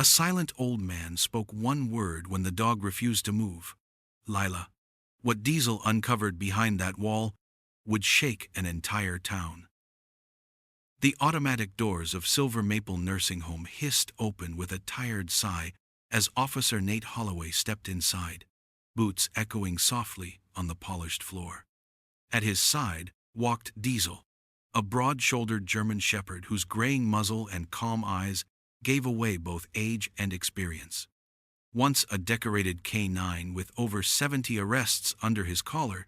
A silent old man spoke one word when the dog refused to move. Lila. What Diesel uncovered behind that wall would shake an entire town. The automatic doors of Silver Maple Nursing Home hissed open with a tired sigh as Officer Nate Holloway stepped inside, boots echoing softly on the polished floor. At his side walked Diesel, a broad-shouldered German shepherd whose graying muzzle and calm eyes gave away both age and experience. Once a decorated K9 with over 70 arrests under his collar,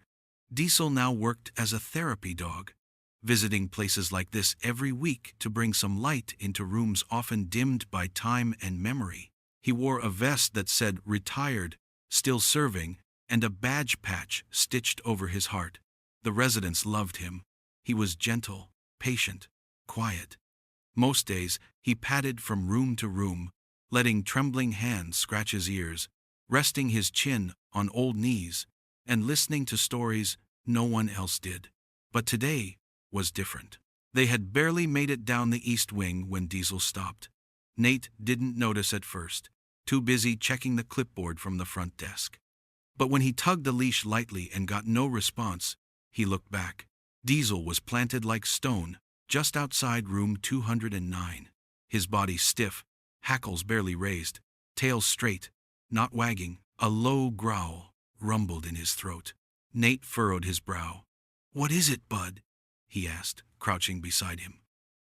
Diesel now worked as a therapy dog, visiting places like this every week to bring some light into rooms often dimmed by time and memory. He wore a vest that said "Retired, Still Serving," and a badge patch stitched over his heart. The residents loved him. He was gentle, patient, quiet. Most days, he padded from room to room, letting trembling hands scratch his ears, resting his chin on old knees, and listening to stories no one else did. But today was different. They had barely made it down the east wing when Diesel stopped. Nate didn't notice at first, too busy checking the clipboard from the front desk. But when he tugged the leash lightly and got no response, he looked back. Diesel was planted like stone, just outside room 209. His body stiff, hackles barely raised, tail straight, not wagging. A low growl rumbled in his throat. Nate furrowed his brow. "What is it, bud?" he asked, crouching beside him.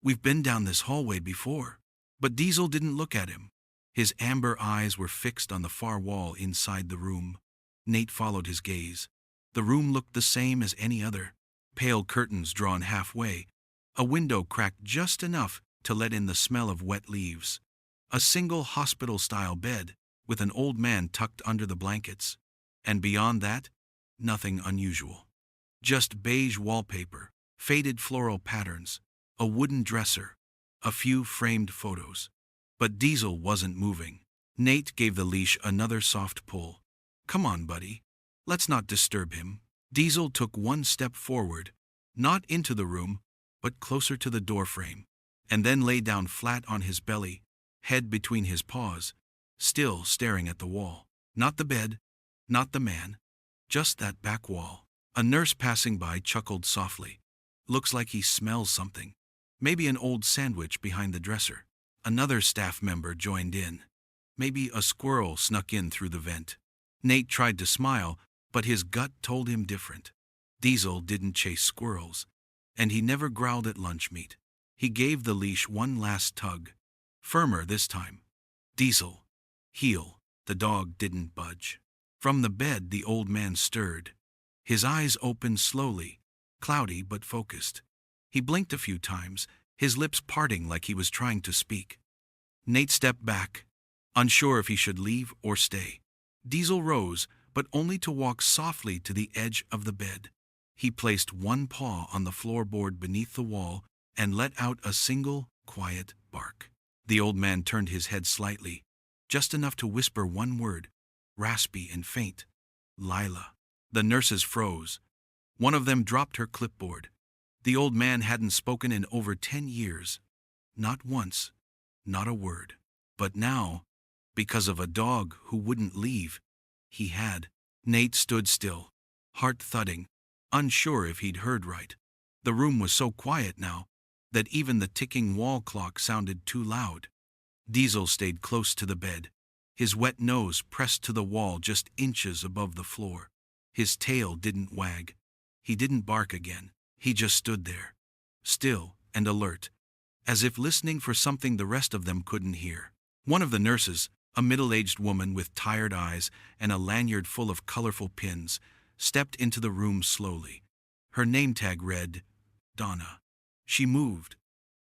"We've been down this hallway before." But Diesel didn't look at him. His amber eyes were fixed on the far wall inside the room. Nate followed his gaze. The room looked the same as any other. Pale curtains drawn halfway, a window cracked just enough to let in the smell of wet leaves. A single hospital-style bed with an old man tucked under the blankets. And beyond that, nothing unusual. Just beige wallpaper, faded floral patterns, a wooden dresser, a few framed photos. But Diesel wasn't moving. Nate gave the leash another soft pull. "Come on, buddy. Let's not disturb him." Diesel took one step forward, not into the room, but closer to the doorframe, and then lay down flat on his belly, head between his paws, still staring at the wall. Not the bed, not the man, just that back wall. A nurse passing by chuckled softly. "Looks like he smells something. Maybe an old sandwich behind the dresser." Another staff member joined in. Maybe a squirrel snuck in through the vent. Nate tried to smile, but his gut told him different. Diesel didn't chase squirrels, and he never growled at lunch meat. He gave the leash one last tug, firmer this time. "Diesel, heel." The dog didn't budge. From the bed the old man stirred. His eyes opened slowly, cloudy but focused. He blinked a few times, his lips parting like he was trying to speak. Nate stepped back, unsure if he should leave or stay. Diesel rose, but only to walk softly to the edge of the bed. He placed one paw on the floorboard beneath the wall and let out a single, quiet bark. The old man turned his head slightly, just enough to whisper one word, raspy and faint. "Lila." The nurses froze. One of them dropped her clipboard. The old man hadn't spoken in over 10 years. Not once, not a word. But now, because of a dog who wouldn't leave, he had. Nate stood still, heart thudding, unsure if he'd heard right. The room was so quiet now that even the ticking wall clock sounded too loud. Diesel stayed close to the bed, his wet nose pressed to the wall just inches above the floor. His tail didn't wag. He didn't bark again. He just stood there, still and alert, as if listening for something the rest of them couldn't hear. One of the nurses, a middle-aged woman with tired eyes and a lanyard full of colorful pins, stepped into the room slowly. Her name tag read, Donna. She moved,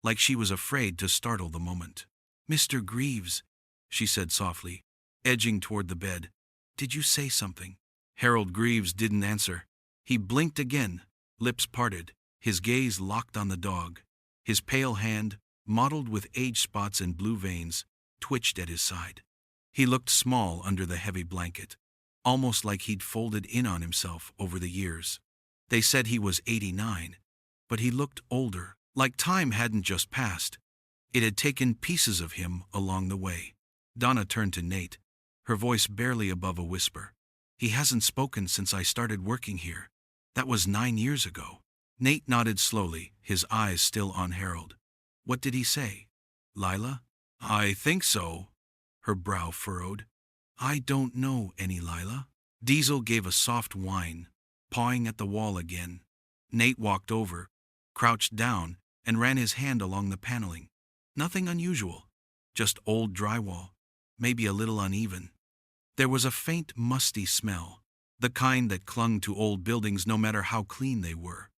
like she was afraid to startle the moment. "Mr. Greaves," she said softly, edging toward the bed. "Did you say something?" Harold Greaves didn't answer. He blinked again, lips parted, his gaze locked on the dog. His pale hand, mottled with age spots and blue veins, twitched at his side. He looked small under the heavy blanket, almost like he'd folded in on himself over the years. They said he was 89, but he looked older, like time hadn't just passed. It had taken pieces of him along the way. Donna turned to Nate, her voice barely above a whisper. He hasn't spoken since I started working here. That was 9 years ago. Nate nodded slowly, his eyes still on Harold. What did he say? Lila? I think so. Her brow furrowed. I don't know any Lila. Diesel gave a soft whine, pawing at the wall again. Nate walked over, crouched down, and ran his hand along the paneling. Nothing unusual, just old drywall, maybe a little uneven. There was a faint, musty smell, the kind that clung to old buildings no matter how clean they were.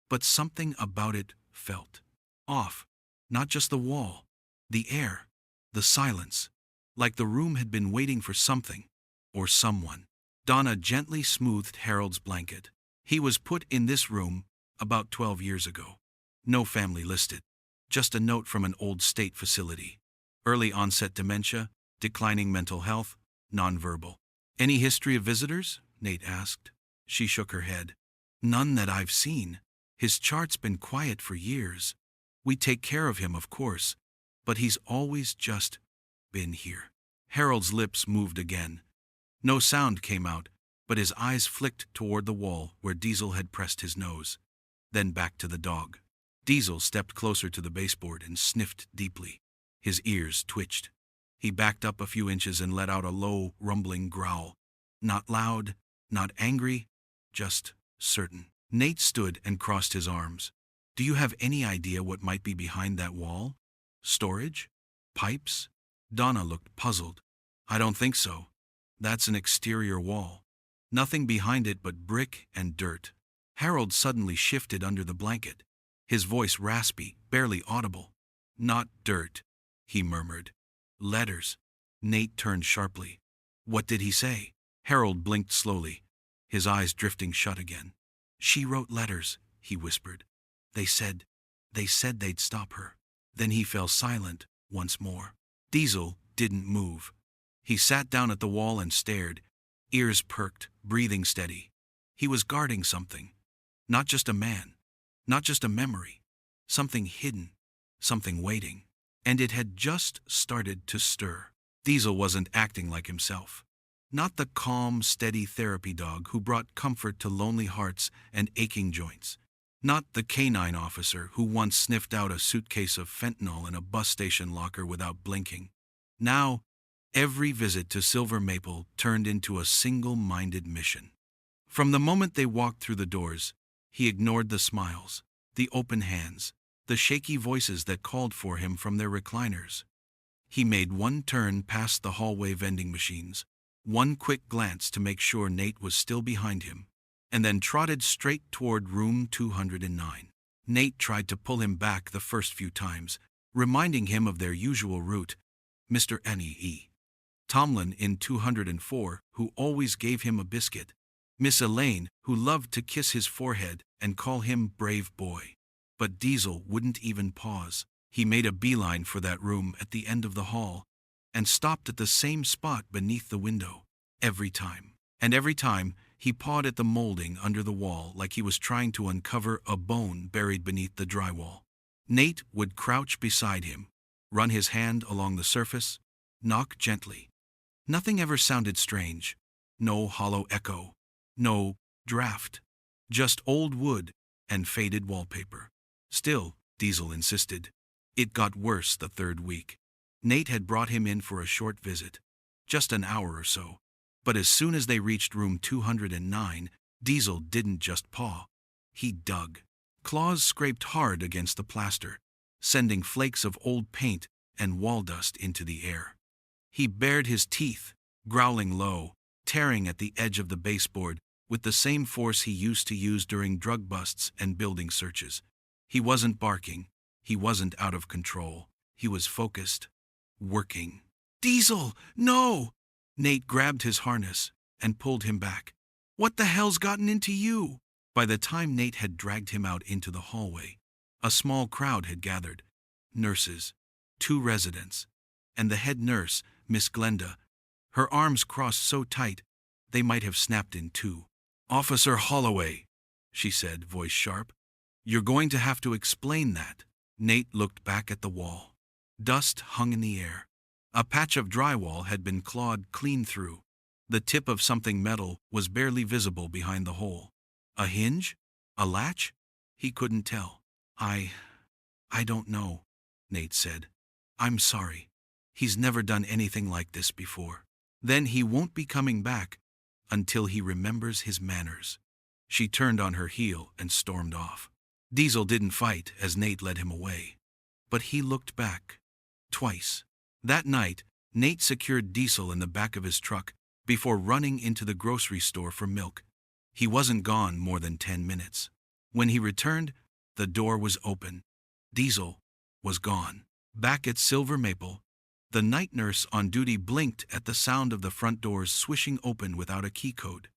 But something about it felt off. Not just the wall, the air, the silence, like the room had been waiting for something, or someone. Donna gently smoothed Harold's blanket. He was put in this room about 12 years ago. No family listed, just a note from an old state facility. Early onset dementia, declining mental health, nonverbal. Any history of visitors? Nate asked. She shook her head. None that I've seen. His chart's been quiet for years. We take care of him, of course, but he's always just been here. Harold's lips moved again. No sound came out, but his eyes flicked toward the wall where Diesel had pressed his nose. Then back to the dog. Diesel stepped closer to the baseboard and sniffed deeply. His ears twitched. He backed up a few inches and let out a low, rumbling growl. Not loud, not angry, just certain. Nate stood and crossed his arms. Do you have any idea what might be behind that wall? Storage? Pipes? Donna looked puzzled. I don't think so. That's an exterior wall. Nothing behind it but brick and dirt. Harold suddenly shifted under the blanket, his voice raspy, barely audible. Not dirt, he murmured. Letters. Nate turned sharply. What did he say? Harold blinked slowly, his eyes drifting shut again. She wrote letters, he whispered. They said they'd stop her. Then he fell silent once more. Diesel didn't move. He sat down at the wall and stared, ears perked, breathing steady. He was guarding something. Not just a man, not just a memory. Something hidden, something waiting. And it had just started to stir. Diesel wasn't acting like himself. Not the calm, steady therapy dog who brought comfort to lonely hearts and aching joints. Not the canine officer who once sniffed out a suitcase of fentanyl in a bus station locker without blinking. Now, every visit to Silver Maple turned into a single-minded mission. From the moment they walked through the doors, he ignored the smiles, the open hands, the shaky voices that called for him from their recliners. He made one turn past the hallway vending machines, one quick glance to make sure Nate was still behind him, and then trotted straight toward room 209. Nate tried to pull him back the first few times, reminding him of their usual route, Mr. N.E.E. Tomlin in 204, who always gave him a biscuit, Miss Elaine, who loved to kiss his forehead and call him brave boy. But Diesel wouldn't even pause. He made a beeline for that room at the end of the hall, and stopped at the same spot beneath the window, every time. And every time, he pawed at the molding under the wall like he was trying to uncover a bone buried beneath the drywall. Nate would crouch beside him, run his hand along the surface, knock gently. Nothing ever sounded strange. No hollow echo. No draft. Just old wood and faded wallpaper. Still, Diesel insisted. It got worse the third week. Nate had brought him in for a short visit, just an hour or so. But as soon as they reached room 209, Diesel didn't just paw. He dug. Claws scraped hard against the plaster, sending flakes of old paint and wall dust into the air. He bared his teeth, growling low, tearing at the edge of the baseboard with the same force he used to use during drug busts and building searches. He wasn't barking. He wasn't out of control. He was focused, working. Diesel, no! Nate grabbed his harness and pulled him back. What the hell's gotten into you? By the time Nate had dragged him out into the hallway, a small crowd had gathered. Nurses, 2 residents, and the head nurse, Miss Glenda. Her arms crossed so tight, they might have snapped in two. Officer Holloway, she said, voice sharp. You're going to have to explain that. Nate looked back at the wall. Dust hung in the air. A patch of drywall had been clawed clean through. The tip of something metal was barely visible behind the hole. A hinge? A latch? He couldn't tell. I don't know, Nate said. I'm sorry. He's never done anything like this before. Then he won't be coming back until he remembers his manners. She turned on her heel and stormed off. Diesel didn't fight as Nate led him away. But he looked back. Twice. That night, Nate secured Diesel in the back of his truck before running into the grocery store for milk. He wasn't gone more than 10 minutes. When he returned, the door was open. Diesel was gone. Back at Silver Maple, the night nurse on duty blinked at the sound of the front doors swishing open without a key code.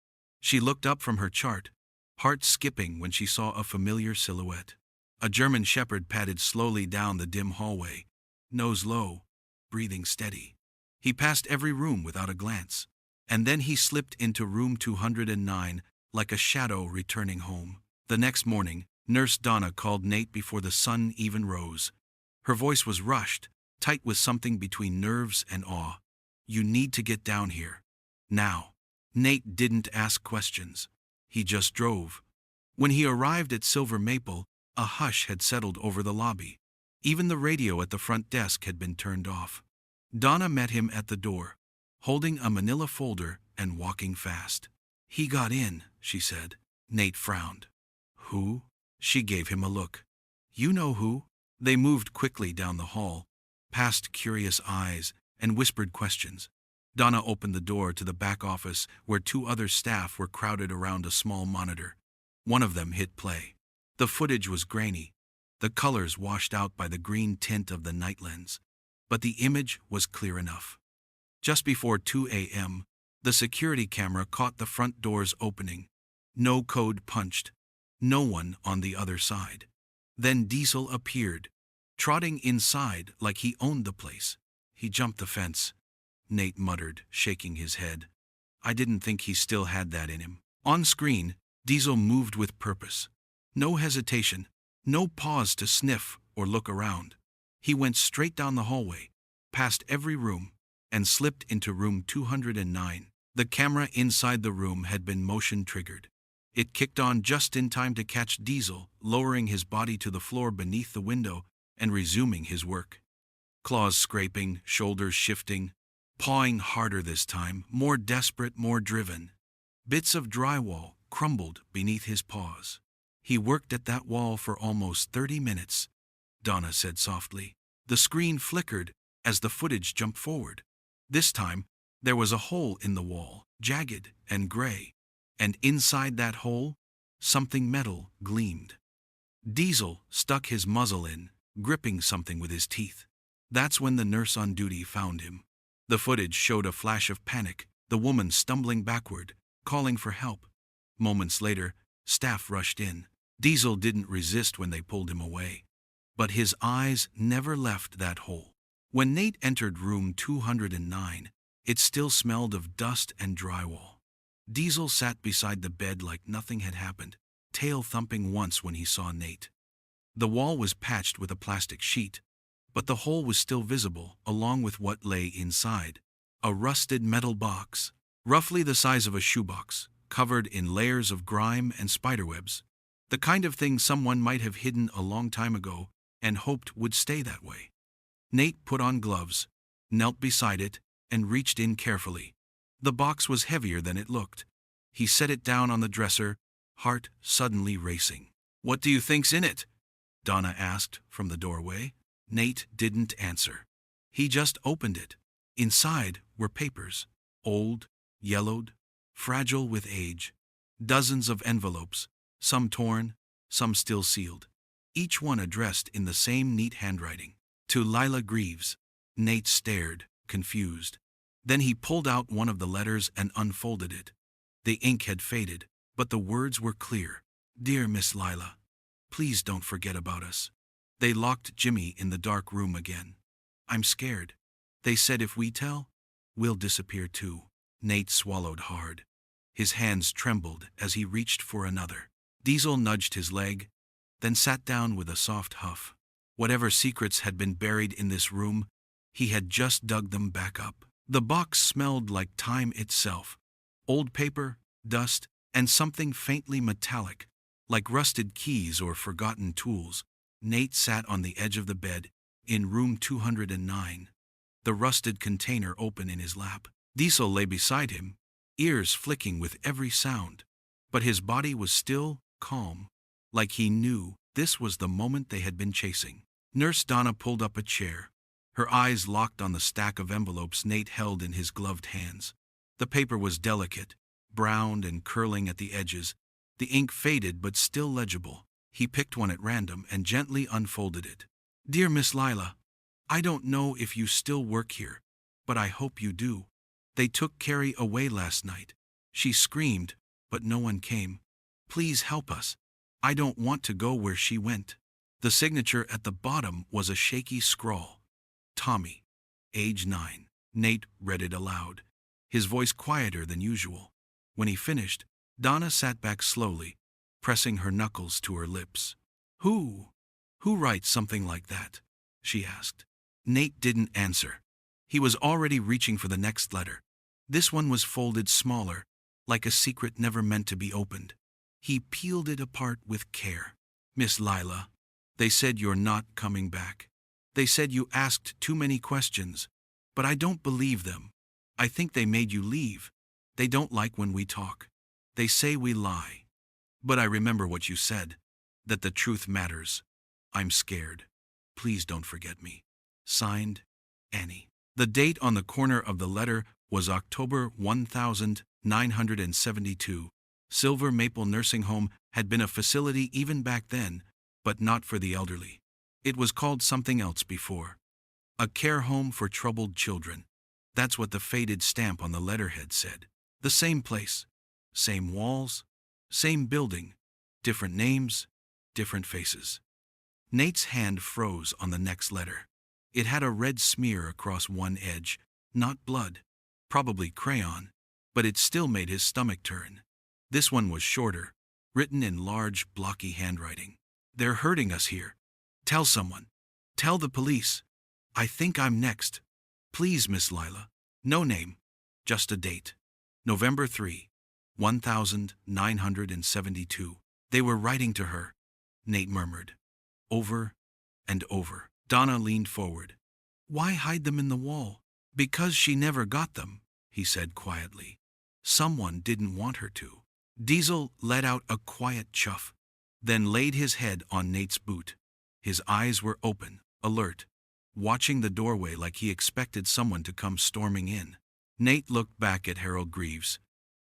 She looked up from her chart, heart skipping when she saw a familiar silhouette. A German shepherd padded slowly down the dim hallway, nose low, breathing steady. He passed every room without a glance, and then he slipped into room 209 like a shadow returning home. The next morning, Nurse Donna called Nate before the sun even rose. Her voice was rushed, tight with something between nerves and awe. You need to get down here. Now. Nate didn't ask questions. He just drove. When he arrived at Silver Maple, a hush had settled over the lobby. Even the radio at the front desk had been turned off. Donna met him at the door, holding a manila folder and walking fast. He got in, she said. Nate frowned. Who? She gave him a look. You know who? They moved quickly down the hall, past curious eyes and whispered questions. Donna opened the door to the back office where two other staff were crowded around a small monitor. One of them hit play. The footage was grainy, the colors washed out by the green tint of the night lens, but the image was clear enough. Just before 2 a.m., the security camera caught the front doors opening. No code punched. No one on the other side. Then Diesel appeared, trotting inside like he owned the place. He jumped the fence. Nate muttered, shaking his head. I didn't think he still had that in him. On screen, Diesel moved with purpose. No hesitation, no pause to sniff or look around. He went straight down the hallway, past every room, and slipped into room 209. The camera inside the room had been motion-triggered. It kicked on just in time to catch Diesel, lowering his body to the floor beneath the window and resuming his work. Claws scraping, shoulders shifting, pawing harder this time, more desperate, more driven. Bits of drywall crumbled beneath his paws. He worked at that wall for almost 30 minutes, Donna said softly. The screen flickered as the footage jumped forward. This time, there was a hole in the wall, jagged and gray, and inside that hole, something metal gleamed. Diesel stuck his muzzle in, gripping something with his teeth. That's when the nurse on duty found him. The footage showed a flash of panic, the woman stumbling backward, calling for help. Moments later, staff rushed in. Diesel didn't resist when they pulled him away. But his eyes never left that hole. When Nate entered room 209, it still smelled of dust and drywall. Diesel sat beside the bed like nothing had happened, tail thumping once when he saw Nate. The wall was patched with a plastic sheet, but the hole was still visible, along with what lay inside. A rusted metal box, roughly the size of a shoebox, covered in layers of grime and spiderwebs. The kind of thing someone might have hidden a long time ago and hoped would stay that way. Nate put on gloves, knelt beside it, and reached in carefully. The box was heavier than it looked. He set it down on the dresser, heart suddenly racing. What do you think's in it? Donna asked from the doorway. Nate didn't answer. He just opened it. Inside were papers, old, yellowed, fragile with age. Dozens of envelopes, some torn, some still sealed. Each one addressed in the same neat handwriting. To Lila Greaves. Nate stared, confused. Then he pulled out one of the letters and unfolded it. The ink had faded, but the words were clear. Dear Miss Lila, please don't forget about us. They locked Jimmy in the dark room again. I'm scared. They said if we tell, we'll disappear too. Nate swallowed hard. His hands trembled as he reached for another. Diesel nudged his leg, then sat down with a soft huff. Whatever secrets had been buried in this room He had just dug them back up. The box smelled like time itself. Old paper, dust, and something faintly metallic, like rusted keys or forgotten tools. Nate sat on the edge of the bed, in room 209, the rusted container open in his lap. Diesel lay beside him, ears flicking with every sound. But his body was still, calm, like he knew this was the moment they had been chasing. Nurse Donna pulled up a chair, her eyes locked on the stack of envelopes Nate held in his gloved hands. The paper was delicate, browned and curling at the edges, the ink faded but still legible. He picked one at random and gently unfolded it. "Dear Miss Lila, I don't know if you still work here, but I hope you do. They took Carrie away last night. She screamed, but no one came. Please help us. I don't want to go where she went." The signature at the bottom was a shaky scrawl. Tommy, age 9. Nate read it aloud, his voice quieter than usual. When he finished, Donna sat back slowly, pressing her knuckles to her lips. Who writes something like that?" she asked. Nate didn't answer. He was already reaching for the next letter. This one was folded smaller, like a secret never meant to be opened. He peeled it apart with care. "Miss Lila, they said you're not coming back. They said you asked too many questions, but I don't believe them. I think they made you leave. They don't like when we talk. They say we lie. But I remember what you said, that the truth matters. I'm scared. Please don't forget me. Signed, Annie." The date on the corner of the letter was October 1972. Silver Maple Nursing Home had been a facility even back then, but not for the elderly. It was called something else before. A care home for troubled children. That's what the faded stamp on the letterhead said. The same place, same walls, same building, different names, different faces. Nate's hand froze on the next letter. It had a red smear across one edge, not blood, probably crayon, but it still made his stomach turn. This one was shorter, written in large, blocky handwriting. "They're hurting us here. Tell someone. Tell the police. I think I'm next. Please, Miss Lila." No name, just a date. November 3, 1972. "They were writing to her," Nate murmured. Over and over. Donna leaned forward. "Why hide them in the wall?" "Because she never got them," he said quietly. "Someone didn't want her to." Diesel let out a quiet chuff, then laid his head on Nate's boot. His eyes were open, alert, watching the doorway like he expected someone to come storming in. Nate looked back at Harold Greaves,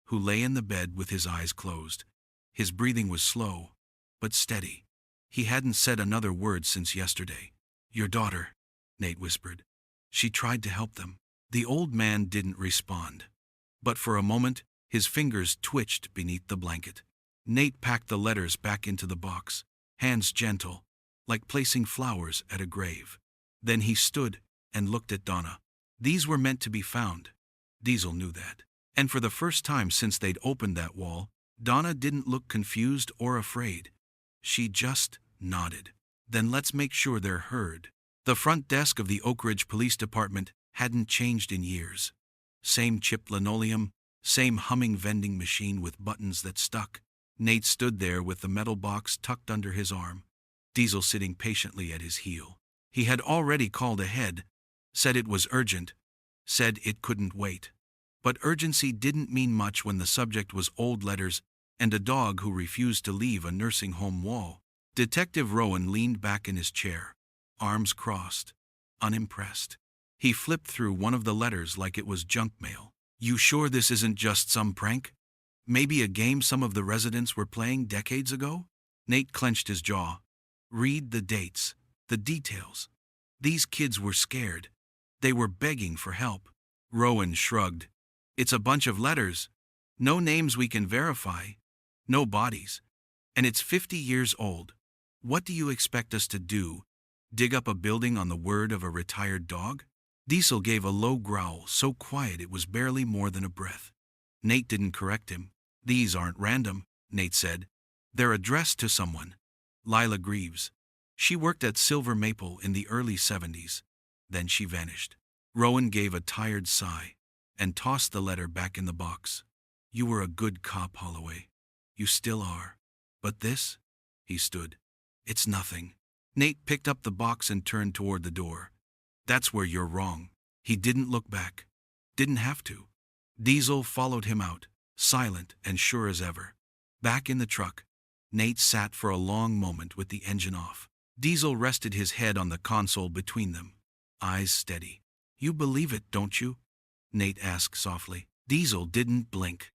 who lay in the bed with his eyes closed. His breathing was slow, but steady. He hadn't said another word since yesterday. "Your daughter," Nate whispered. "She tried to help them." The old man didn't respond, but for a moment his fingers twitched beneath the blanket. Nate packed the letters back into the box, hands gentle, like placing flowers at a grave. Then he stood and looked at Donna. These were meant to be found. Diesel knew that. And for the first time since they'd opened that wall, Donna didn't look confused or afraid. She just nodded. "Then let's make sure they're heard." The front desk of the Oak Ridge Police Department hadn't changed in years. Same chipped linoleum, same humming vending machine with buttons that stuck. Nate stood there with the metal box tucked under his arm, Diesel sitting patiently at his heel. He had already called ahead, said it was urgent, said it couldn't wait. But urgency didn't mean much when the subject was old letters and a dog who refused to leave a nursing home wall. Detective Rowan leaned back in his chair, arms crossed, unimpressed. He flipped through one of the letters like it was junk mail. "You sure this isn't just some prank? Maybe a game some of the residents were playing decades ago?" Nate clenched his jaw. "Read the dates, the details. These kids were scared. They were begging for help." Rowan shrugged. "It's a bunch of letters. No names we can verify. No bodies. And it's 50 years old. What do you expect us to do? Dig up a building on the word of a retired dog?" Diesel gave a low growl, so quiet it was barely more than a breath. Nate didn't correct him. "These aren't random," Nate said. "They're addressed to someone. Lila Greaves. She worked at Silver Maple in the early 70s. Then she vanished. Rowan gave a tired sigh and tossed the letter back in the box. You were a good cop, Holloway. You still are. But this? He stood. It's nothing. Nate picked up the box and turned toward the door. That's where you're wrong. He didn't look back. Didn't have to. Diesel followed him out, silent and sure as ever. Back in the truck, Nate sat for a long moment with the engine off. Diesel rested his head on the console between them, eyes steady. You believe it, don't you? Nate asked softly. Diesel didn't blink.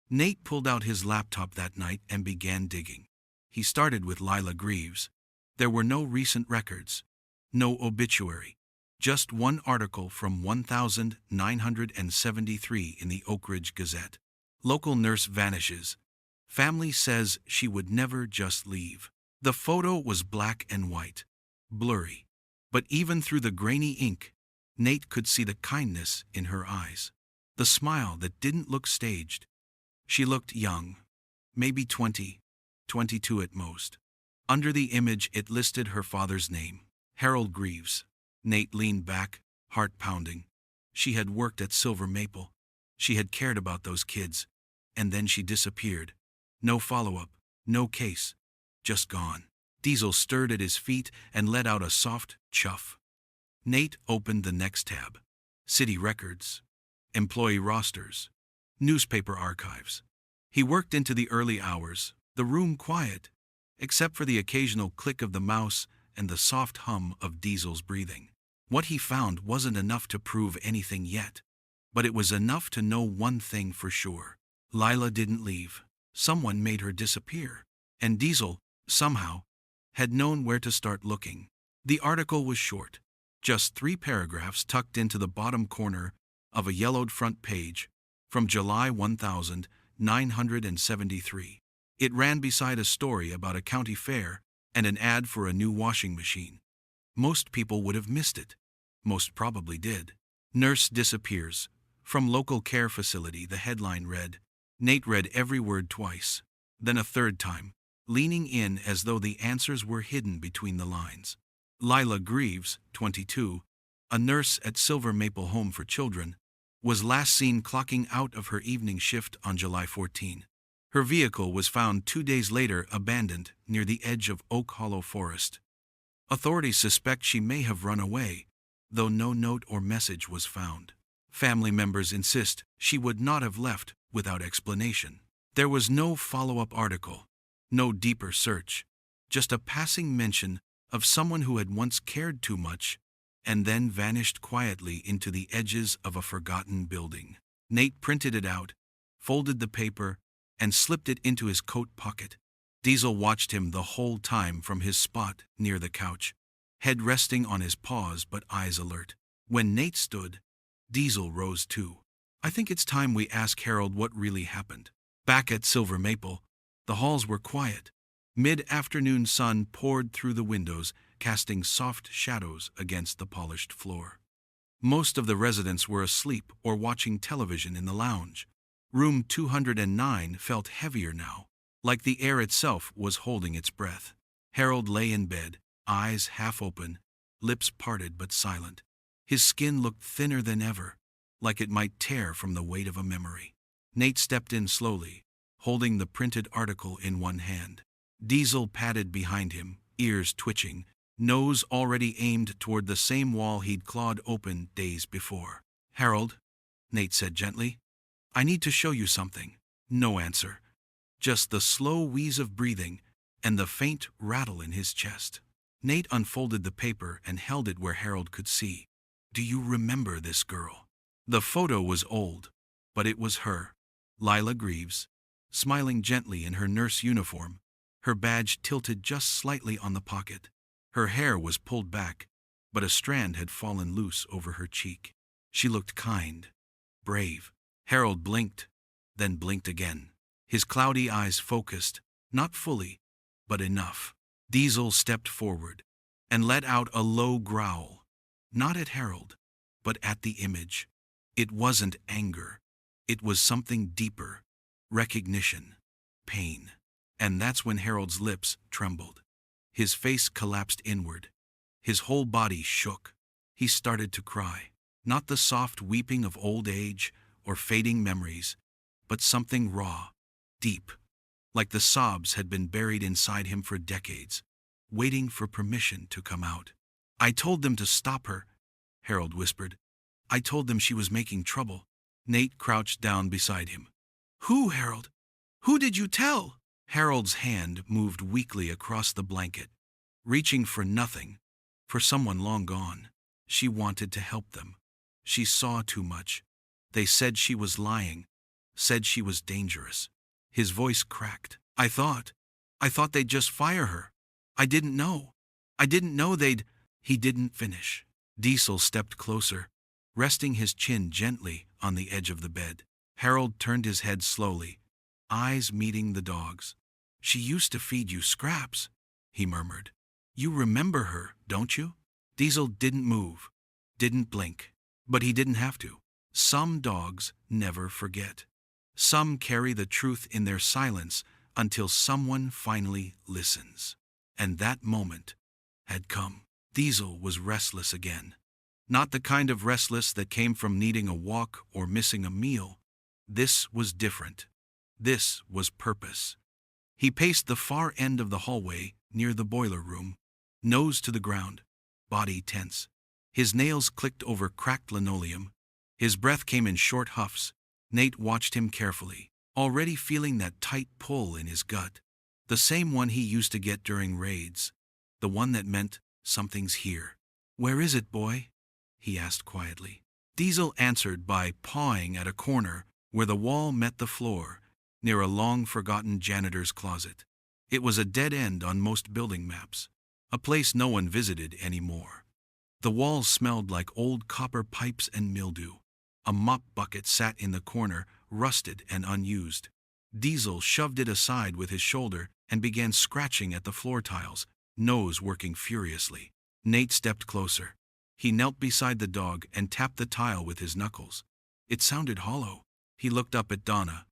Nate pulled out his laptop that night and began digging. He started with Lila Greaves. There were no recent records, no obituary, just one article from 1973 in the Oak Ridge Gazette. Local nurse vanishes. Family says she would never just leave. The photo was black and white, blurry, but even through the grainy ink, Nate could see the kindness in her eyes, the smile that didn't look staged. She looked young, maybe 20, 22 at most. Under the image it listed her father's name, Harold Greaves. Nate leaned back, heart pounding. She had worked at Silver Maple. She had cared about those kids. And then she disappeared. No follow-up, no case. Just gone. Diesel stirred at his feet and let out a soft chuff. Nate opened the next tab. City records, employee rosters, newspaper archives. He worked into the early hours, the room quiet, except for the occasional click of the mouse and the soft hum of Diesel's breathing. What he found wasn't enough to prove anything yet, but it was enough to know one thing for sure. Lila didn't leave. Someone made her disappear. And Diesel, somehow, had known where to start looking. The article was short, just 3 paragraphs tucked into the bottom corner of a yellowed front page from July 1973. It ran beside a story about a county fair and an ad for a new washing machine. Most people would have missed it. Most probably did. Nurse disappears. From local care facility, the headline read. Nate read every word twice, then a third time, leaning in as though the answers were hidden between the lines. Lila Greaves, 22, a nurse at Silver Maple Home for Children, was last seen clocking out of her evening shift on July 14. Her vehicle was found 2 days later abandoned near the edge of Oak Hollow Forest. Authorities suspect she may have run away, though no note or message was found. Family members insist she would not have left without explanation. There was no follow-up article, no deeper search, just a passing mention of someone who had once cared too much and then vanished quietly into the edges of a forgotten building. Nate printed it out, folded the paper, and slipped it into his coat pocket. Diesel watched him the whole time from his spot near the couch, head resting on his paws but eyes alert. When Nate stood, Diesel rose too. I think it's time we ask Harold what really happened. Back at Silver Maple, the halls were quiet. Mid-afternoon sun poured through the windows, casting soft shadows against the polished floor. Most of the residents were asleep or watching television in the lounge. Room 209 felt heavier now, like the air itself was holding its breath. Harold lay in bed, eyes half open, lips parted but silent. His skin looked thinner than ever, like it might tear from the weight of a memory. Nate stepped in slowly, holding the printed article in one hand. Diesel padded behind him, ears twitching, nose already aimed toward the same wall he'd clawed open days before. Harold, Nate said gently, I need to show you something. No answer, just the slow wheeze of breathing and the faint rattle in his chest. Nate unfolded the paper and held it where Harold could see. Do you remember this girl? The photo was old, but it was her, Lila Greaves, smiling gently in her nurse uniform, her badge tilted just slightly on the pocket. Her hair was pulled back, but a strand had fallen loose over her cheek. She looked kind, brave. Harold blinked, then blinked again. His cloudy eyes focused, not fully, but enough. Diesel stepped forward and let out a low growl, not at Harold, but at the image. It wasn't anger. It was something deeper, recognition, pain. And that's when Harold's lips trembled. His face collapsed inward. His whole body shook. He started to cry. Not the soft weeping of old age or fading memories, but something raw, deep, like the sobs had been buried inside him for decades, waiting for permission to come out. "I told them to stop her," Harold whispered. "I told them she was making trouble." Nate crouched down beside him. "Who, Harold? Who did you tell?" Harold's hand moved weakly across the blanket, reaching for nothing, for someone long gone. She wanted to help them. She saw too much. They said she was lying, said she was dangerous. His voice cracked. I thought they'd just fire her. I didn't know they'd." He didn't finish. Diesel stepped closer, resting his chin gently on the edge of the bed. Harold turned his head slowly, eyes meeting the dog's. "She used to feed you scraps," he murmured. "You remember her, don't you?" Diesel didn't move, didn't blink, but he didn't have to. Some dogs never forget. Some carry the truth in their silence until someone finally listens. And that moment had come. Diesel was restless again. Not the kind of restless that came from needing a walk or missing a meal. This was different. This was purpose. He paced the far end of the hallway near the boiler room, nose to the ground, body tense. His nails clicked over cracked linoleum. His breath came in short huffs. Nate watched him carefully, already feeling that tight pull in his gut. The same one he used to get during raids. The one that meant something's here. "Where is it, boy?" he asked quietly. Diesel answered by pawing at a corner where the wall met the floor, near a long-forgotten janitor's closet. It was a dead end on most building maps, a place no one visited anymore. The walls smelled like old copper pipes and mildew. A mop bucket sat in the corner, rusted and unused. Diesel shoved it aside with his shoulder and began scratching at the floor tiles, nose working furiously. Nate stepped closer. He knelt beside the dog and tapped the tile with his knuckles. It sounded hollow. He looked up at Donna,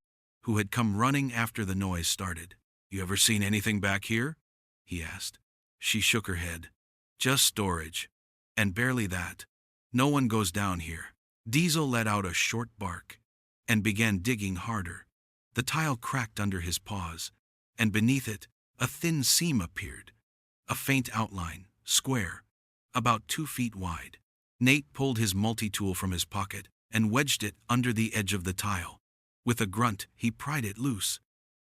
who had come running after the noise started. "You ever seen anything back here?" he asked. She shook her head. "Just storage. And barely that. No one goes down here." Diesel let out a short bark and began digging harder. The tile cracked under his paws, and beneath it, a thin seam appeared. A faint outline, square, about 2 feet wide. Nate pulled his multi-tool from his pocket and wedged it under the edge of the tile. With a grunt, he pried it loose.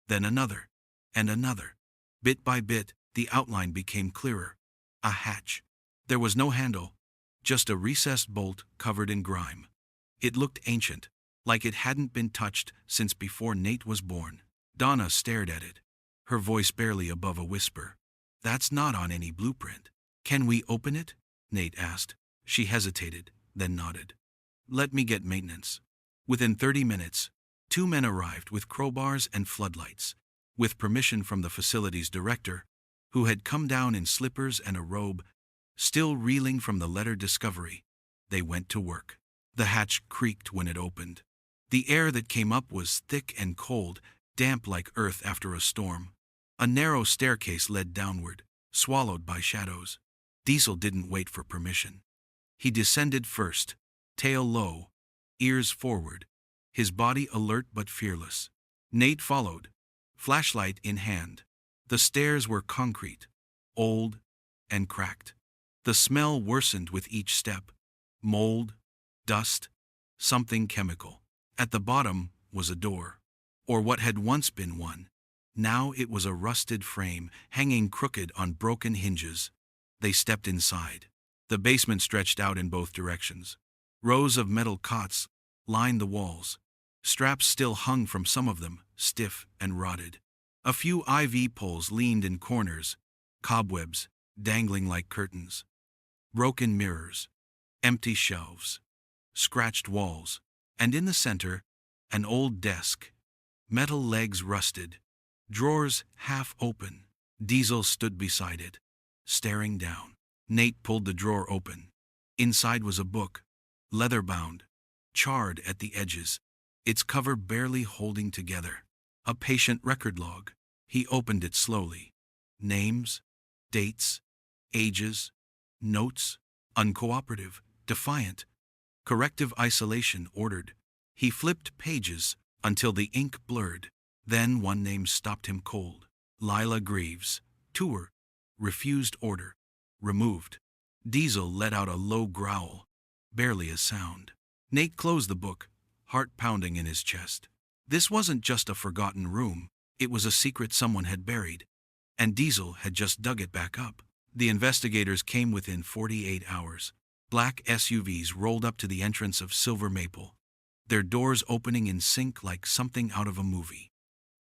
Then another, and another. Bit by bit, the outline became clearer. A hatch. There was no handle, just a recessed bolt covered in grime. It looked ancient, like it hadn't been touched since before Nate was born. Donna stared at it, her voice barely above a whisper. "That's not on any blueprint." "Can we open it?" Nate asked. She hesitated, then nodded. "Let me get maintenance." Within 30 minutes, 2 men arrived with crowbars and floodlights. With permission from the facility's director, who had come down in slippers and a robe, still reeling from the letter discovery, they went to work. The hatch creaked when it opened. The air that came up was thick and cold, damp like earth after a storm. A narrow staircase led downward, swallowed by shadows. Diesel didn't wait for permission. He descended first, tail low, ears forward, his body alert but fearless. Nate followed, flashlight in hand. The stairs were concrete, old, and cracked. The smell worsened with each step. Mold, dust, something chemical. At the bottom was a door, or what had once been one. Now it was a rusted frame, hanging crooked on broken hinges. They stepped inside. The basement stretched out in both directions. Rows of metal cots lined the walls. Straps still hung from some of them, stiff and rotted. A few IV poles leaned in corners, cobwebs dangling like curtains. Broken mirrors, empty shelves, scratched walls, and in the center, an old desk. Metal legs rusted, drawers half open. Diesel stood beside it, staring down. Nate pulled the drawer open. Inside was a book, leather-bound, charred at the edges, its cover barely holding together. A patient record log. He opened it slowly. Names, dates, ages, notes, uncooperative, defiant. Corrective isolation ordered. He flipped pages until the ink blurred. Then one name stopped him cold. Lila Greaves. Tour. Refused order. Removed. Diesel let out a low growl. Barely a sound. Nate closed the book, heart pounding in his chest. This wasn't just a forgotten room, it was a secret someone had buried. And Diesel had just dug it back up. The investigators came within 48 hours. Black SUVs rolled up to the entrance of Silver Maple, their doors opening in sync like something out of a movie.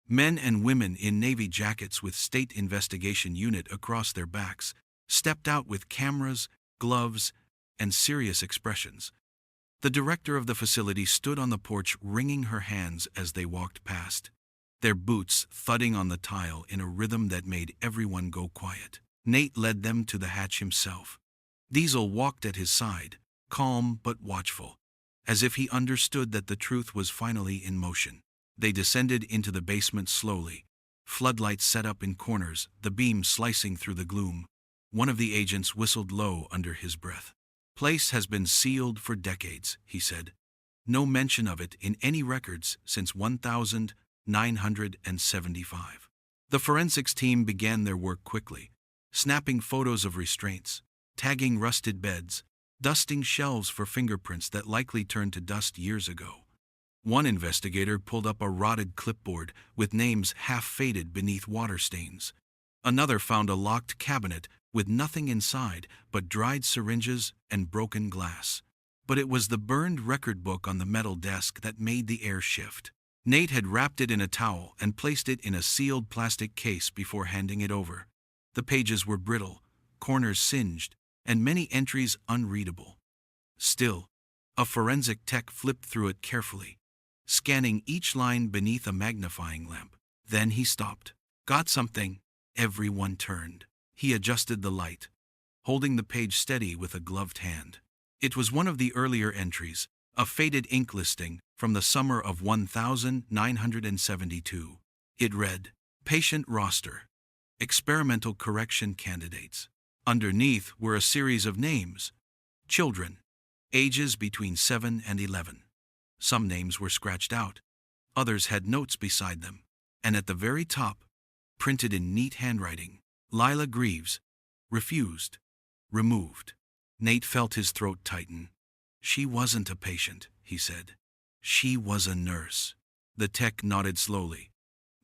Men and women in navy jackets with State Investigation Unit across their backs stepped out with cameras, gloves, and serious expressions. The director of the facility stood on the porch wringing her hands as they walked past, their boots thudding on the tile in a rhythm that made everyone go quiet. Nate led them to the hatch himself. Diesel walked at his side, calm but watchful, as if he understood that the truth was finally in motion. They descended into the basement slowly, floodlights set up in corners, the beam slicing through the gloom. One of the agents whistled low under his breath. "Place has been sealed for decades," he said. "No mention of it in any records since 1975. The forensics team began their work quickly, snapping photos of restraints, tagging rusted beds, dusting shelves for fingerprints that likely turned to dust years ago. One investigator pulled up a rotted clipboard with names half-faded beneath water stains. Another found a locked cabinet with nothing inside but dried syringes and broken glass. But it was the burned record book on the metal desk that made the air shift. Nate had wrapped it in a towel and placed it in a sealed plastic case before handing it over. The pages were brittle, corners singed, and many entries unreadable. Still, a forensic tech flipped through it carefully, scanning each line beneath a magnifying lamp. Then he stopped. "Got something?" Everyone turned. He adjusted the light, holding the page steady with a gloved hand. It was one of the earlier entries, a faded ink listing from the summer of 1972. It read, "Patient roster. Experimental correction candidates." Underneath were a series of names. Children, ages between 7 and 11. Some names were scratched out. Others had notes beside them. And at the very top, printed in neat handwriting, Lila Greaves, refused, removed. Nate felt his throat tighten. "She wasn't a patient," he said. "She was a nurse." The tech nodded slowly.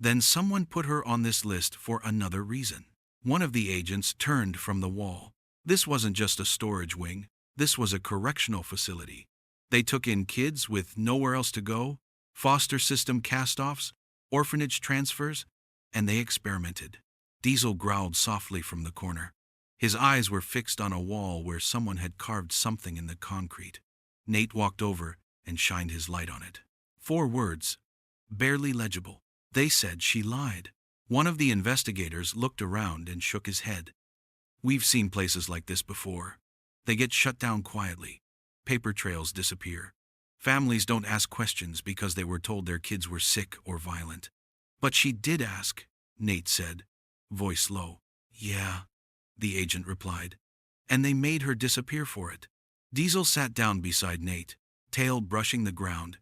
"Then someone put her on this list for another reason." One of the agents turned from the wall. This wasn't just a storage wing. This was a correctional facility. They took in kids with nowhere else to go, foster system cast-offs, orphanage transfers, and they experimented. Diesel growled softly from the corner. His eyes were fixed on a wall where someone had carved something in the concrete. Nate walked over and shined his light on it. 4 words, barely legible. They said she lied. One of the investigators looked around and shook his head. "We've seen places like this before. They get shut down quietly. Paper trails disappear. Families don't ask questions because they were told their kids were sick or violent." "But she did ask," Nate said, voice low. "Yeah," the agent replied. "And they made her disappear for it." Diesel sat down beside Nate, tail brushing the ground,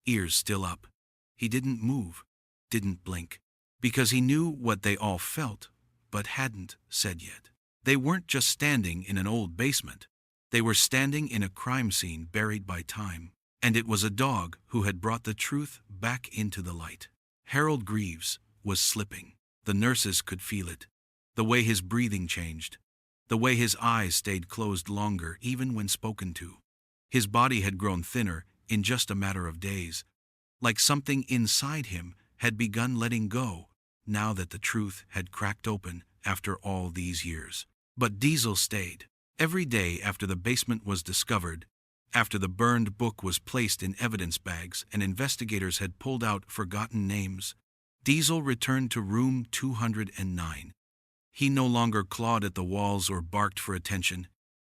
ears still up. He didn't move, didn't blink, because he knew what they all felt, but hadn't said yet. They weren't just standing in an old basement. They were standing in a crime scene buried by time. And it was a dog who had brought the truth back into the light. Harold Greaves was slipping. The nurses could feel it. The way his breathing changed. The way his eyes stayed closed longer even when spoken to. His body had grown thinner in just a matter of days, like something inside him had begun letting go, now that the truth had cracked open after all these years. But Diesel stayed. Every day after the basement was discovered, after the burned book was placed in evidence bags and investigators had pulled out forgotten names, Diesel returned to room 209. He no longer clawed at the walls or barked for attention.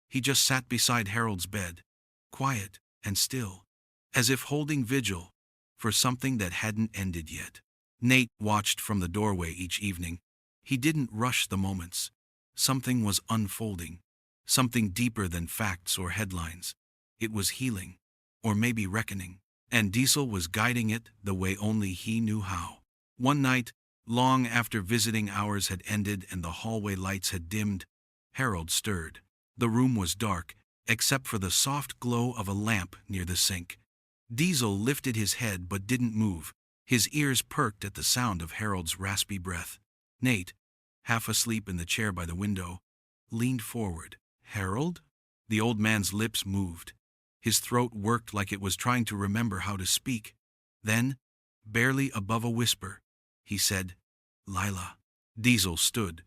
He just sat beside Harold's bed, quiet and still, as if holding vigil for something that hadn't ended yet. Nate watched from the doorway each evening. He didn't rush the moments. Something was unfolding, something deeper than facts or headlines. It was healing. Or maybe reckoning. And Diesel was guiding it the way only he knew how. One night, long after visiting hours had ended and the hallway lights had dimmed, Harold stirred. The room was dark, except for the soft glow of a lamp near the sink. Diesel lifted his head but didn't move. His ears perked at the sound of Harold's raspy breath. Nate, half asleep in the chair by the window, leaned forward. "Harold?" The old man's lips moved. His throat worked like it was trying to remember how to speak. Then, barely above a whisper, he said, "Lila." Diesel stood,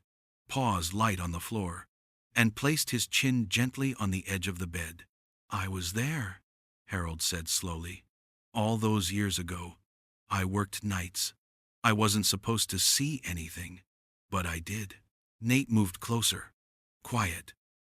paws light on the floor, and placed his chin gently on the edge of the bed. "I was there," Harold said slowly. "All those years ago, I worked nights. I wasn't supposed to see anything, but I did." Nate moved closer. Quiet,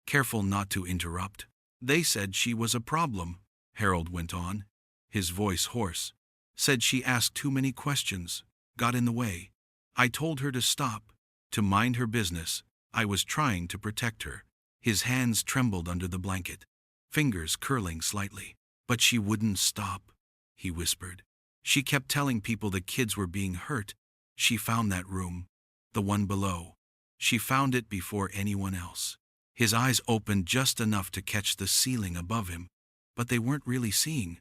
careful not to interrupt. "They said she was a problem," Harold went on, his voice hoarse. "Said she asked too many questions, got in the way. I told her to stop, to mind her business. I was trying to protect her." His hands trembled under the blanket, fingers curling slightly. "But she wouldn't stop," he whispered. "She kept telling people the kids were being hurt. She found that room, the one below. She found it before anyone else." His eyes opened just enough to catch the ceiling above him, but they weren't really seeing.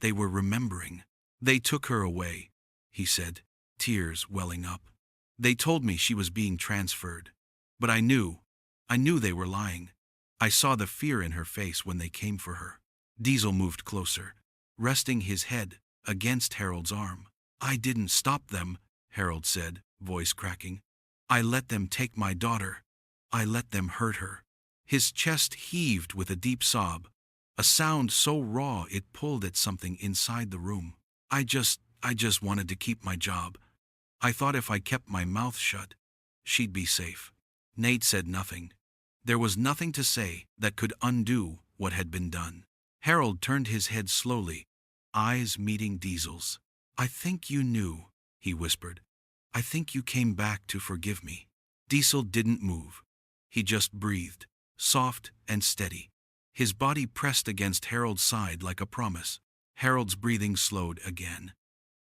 They were remembering. "They took her away," he said, tears welling up. "They told me she was being transferred. But I knew they were lying. I saw the fear in her face when they came for her." Diesel moved closer, resting his head against Harold's arm. "I didn't stop them," Harold said, voice cracking. "I let them take my daughter. I let them hurt her." His chest heaved with a deep sob, a sound so raw it pulled at something inside the room. I just wanted to keep my job. I thought if I kept my mouth shut, she'd be safe." Nate said nothing. There was nothing to say that could undo what had been done. Harold turned his head slowly, eyes meeting Diesel's. "I think you knew," he whispered. "I think you came back to forgive me." Diesel didn't move. He just breathed, soft and steady. His body pressed against Harold's side like a promise. Harold's breathing slowed again.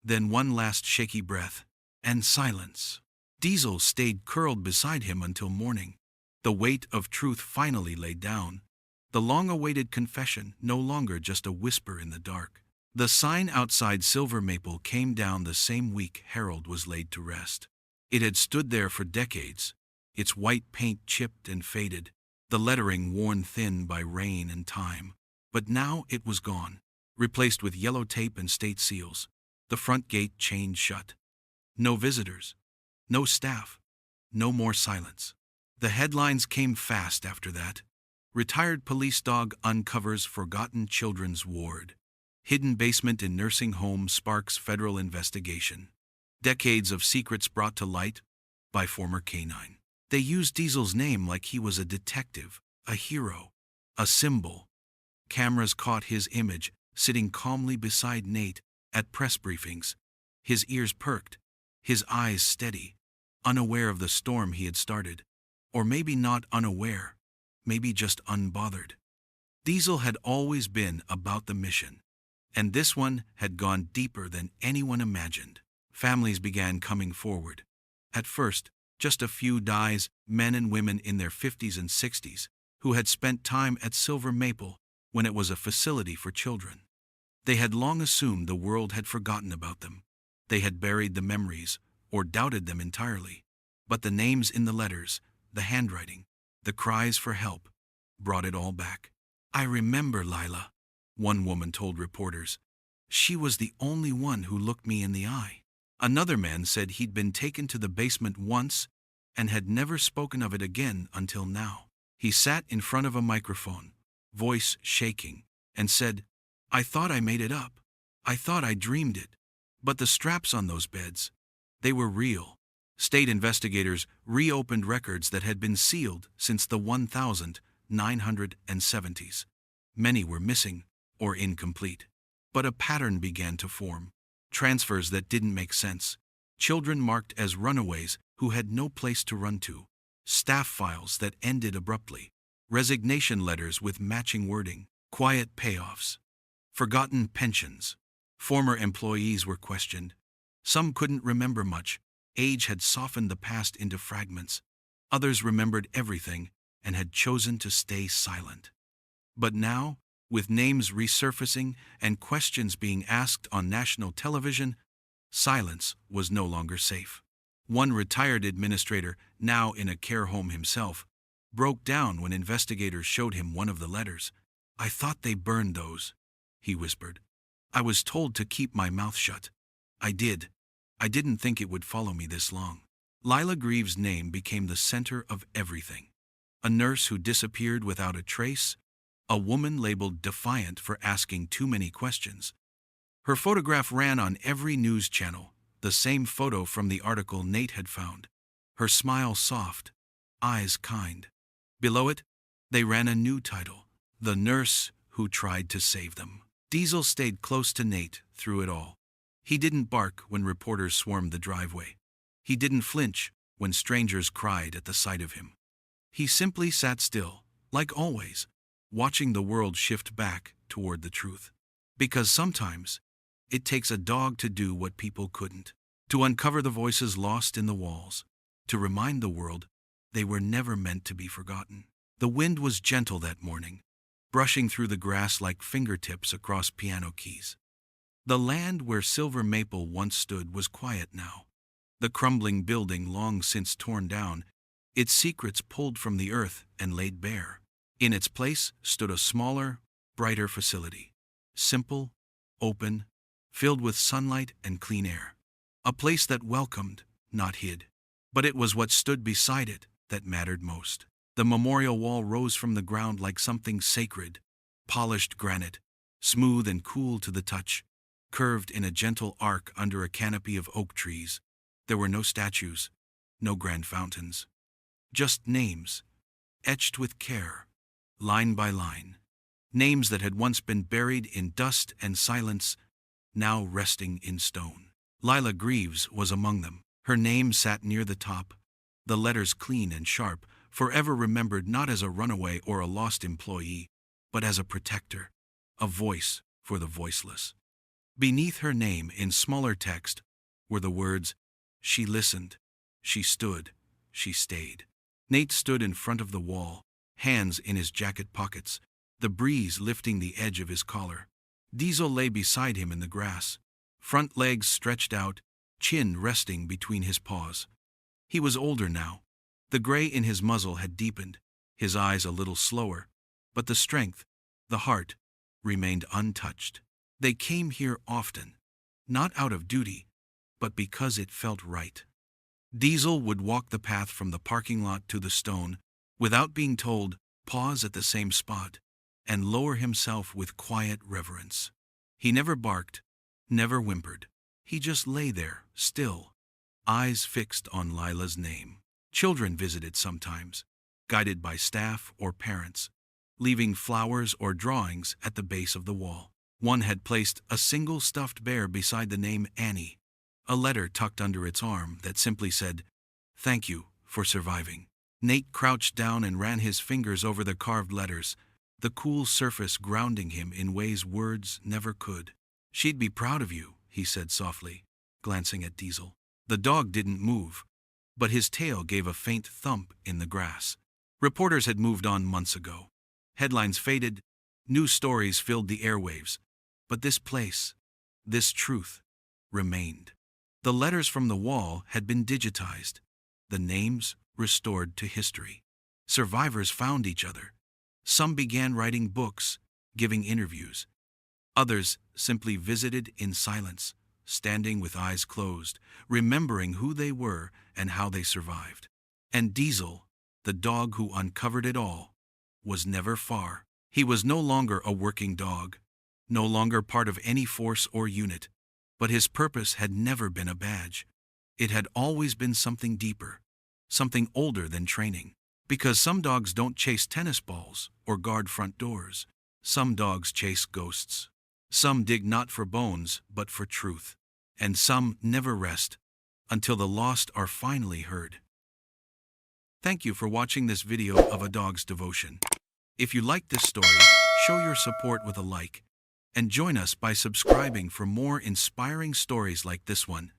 Then one last shaky breath, and silence. Diesel stayed curled beside him until morning. The weight of truth finally laid down. The long-awaited confession, no longer just a whisper in the dark. The sign outside Silver Maple came down the same week Harold was laid to rest. It had stood there for decades, its white paint chipped and faded, the lettering worn thin by rain and time. But now it was gone, replaced with yellow tape and state seals. The front gate chained shut. No visitors, no staff, no more silence. The headlines came fast after that. Retired police dog uncovers forgotten children's ward. Hidden basement in nursing home sparks federal investigation. Decades of secrets brought to light by former canine. They used Diesel's name like he was a detective, a hero, a symbol. Cameras caught his image, sitting calmly beside Nate at press briefings. His ears perked, his eyes steady, unaware of the storm he had started. Or maybe not unaware, maybe just unbothered. Diesel had always been about the mission, and this one had gone deeper than anyone imagined. Families began coming forward. At first, just a few guys, men and women in their 50s and 60s, who had spent time at Silver Maple when it was a facility for children. They had long assumed the world had forgotten about them. They had buried the memories, or doubted them entirely. But the names in the letters, the handwriting, the cries for help, brought it all back. "I remember Lila," one woman told reporters. "She was the only one who looked me in the eye." Another man said he'd been taken to the basement once and had never spoken of it again until now. He sat in front of a microphone, voice shaking, and said, "I thought I made it up. I thought I dreamed it. But the straps on those beds, they were real." State investigators reopened records that had been sealed since the 1970s. Many were missing or incomplete. But a pattern began to form. Transfers that didn't make sense. Children marked as runaways who had no place to run to. Staff files that ended abruptly. Resignation letters with matching wording. quiet payoffs, forgotten pensions. Former employees were questioned. Some couldn't remember much. Age had softened the past into fragments. Others remembered everything and had chosen to stay silent. But now, with names resurfacing and questions being asked on national television, silence was no longer safe. One retired administrator, now in a care home himself, broke down when investigators showed him one of the letters. "I thought they burned those," he whispered. "I was told to keep my mouth shut. I did. I didn't think it would follow me this long." Lila Greaves' name became the center of everything. A nurse who disappeared without a trace, a woman labeled defiant for asking too many questions. Her photograph ran on every news channel, the same photo from the article Nate had found. Her smile soft, eyes kind. Below it, they ran a new title, "The Nurse Who Tried to Save Them." Diesel stayed close to Nate through it all. He didn't bark when reporters swarmed the driveway. He didn't flinch when strangers cried at the sight of him. He simply sat still, like always, watching the world shift back toward the truth. Because sometimes, it takes a dog to do what people couldn't, to uncover the voices lost in the walls, to remind the world they were never meant to be forgotten. The wind was gentle that morning, brushing through the grass like fingertips across piano keys. The land where Silver Maple once stood was quiet now. The crumbling building long since torn down, its secrets pulled from the earth and laid bare. In its place stood a smaller, brighter facility. Simple, open, filled with sunlight and clean air. A place that welcomed, not hid. But it was what stood beside it that mattered most. The memorial wall rose from the ground like something sacred, polished granite, smooth and cool to the touch, curved in a gentle arc under a canopy of oak trees. There were no statues, no grand fountains. Just names, etched with care, line by line. Names that had once been buried in dust and silence, now resting in stone. Lila Greaves was among them. Her name sat near the top, the letters clean and sharp, forever remembered not as a runaway or a lost employee, but as a protector, a voice for the voiceless. Beneath her name, in smaller text, were the words, "She listened, she stood, she stayed." Nate stood in front of the wall, hands in his jacket pockets, the breeze lifting the edge of his collar. Diesel lay beside him in the grass, front legs stretched out, chin resting between his paws. He was older now. The gray in his muzzle had deepened, his eyes a little slower, but the strength, the heart, remained untouched. They came here often, not out of duty, but because it felt right. Diesel would walk the path from the parking lot to the stone, without being told, pause at the same spot, and lower himself with quiet reverence. He never barked, never whimpered. He just lay there, still, eyes fixed on Lila's name. Children visited sometimes, guided by staff or parents, leaving flowers or drawings at the base of the wall. One had placed a single stuffed bear beside the name Annie, a letter tucked under its arm that simply said, "Thank you for surviving." Nate crouched down and ran his fingers over the carved letters, the cool surface grounding him in ways words never could. "She'd be proud of you," he said softly, glancing at Diesel. The dog didn't move, but his tail gave a faint thump in the grass. Reporters had moved on months ago. Headlines faded, new stories filled the airwaves, but this place, this truth, remained. The letters from the wall had been digitized, the names restored to history. Survivors found each other. Some began writing books, giving interviews. Others simply visited in silence, standing with eyes closed, remembering who they were and how they survived. And Diesel, the dog who uncovered it all, was never far. He was no longer a working dog, no longer part of any force or unit, but his purpose had never been a badge. It had always been something deeper, something older than training. Because some dogs don't chase tennis balls or guard front doors. Some dogs chase ghosts. Some dig not for bones, but for truth. And some never rest until the lost are finally heard. Thank you for watching this video of a dog's devotion. If you liked this story, show your support with a like, and join us by subscribing for more inspiring stories like this one.